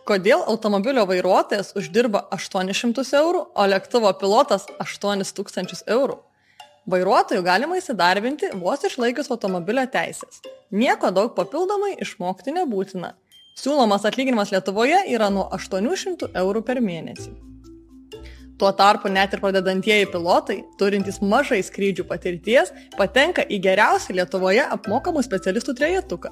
Kodėl automobilio vairuotojas uždirba 800 eurų, o lėktuvo pilotas 8000 eurų? Vairuotojų galima įsidarbinti vos išlaikius automobilio teisės. Nieko daug papildomai išmokti nebūtina. Siūlomas atlyginimas Lietuvoje yra nuo 800 eurų per mėnesį. Tuo tarpu net ir pradedantieji pilotai, turintys mažai skrydžių patirties, patenka į geriausią Lietuvoje apmokamų specialistų trejetuką.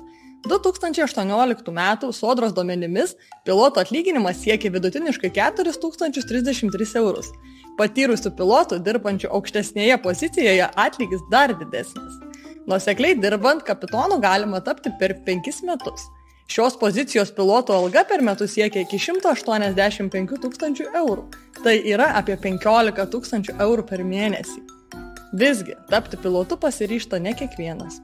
2018 m. Sodros duomenimis piloto atlyginimas siekia vidutiniškai 4033 eurus. Patyrusių pilotų dirbančių aukštesnėje pozicijoje atlygis dar didesnis. Nuosekliai dirbant kapitonu galima tapti per 5 metus. Šios pozicijos piloto alga per metus siekia iki 185 000 eurų. Tai yra apie 15 000 eurų per mėnesį. Visgi, tapti pilotu pasiryžta ne kiekvienas.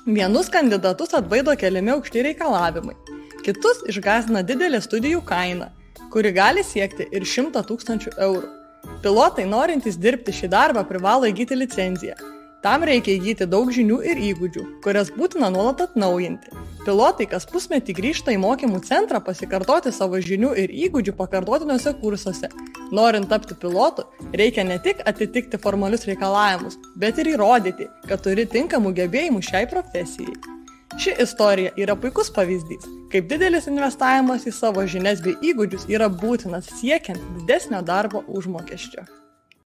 Vienus kandidatus atbaido keliami aukšti reikalavimai, kitus išgąsdina didelė studijų kaina, kuri gali siekti ir 100 000 eurų. Pilotai norintys dirbti šį darbą privalo įgyti licenciją. Tam reikia įgyti daug žinių ir įgūdžių, kurias būtina nuolat atnaujinti. Pilotai kas pusmetį grįžta į mokymų centrą pasikartoti savo žinių ir įgūdžių pakartotiniuose kursuose. Norint tapti pilotu, reikia ne tik atitikti formalius reikalavimus, bet ir įrodyti, kad turi tinkamų gebėjimų šiai profesijai. Ši istorija yra puikus pavyzdys, kaip didelis investavimas į savo žinias bei įgūdžius yra būtinas siekiant didesnio darbo užmokesčio.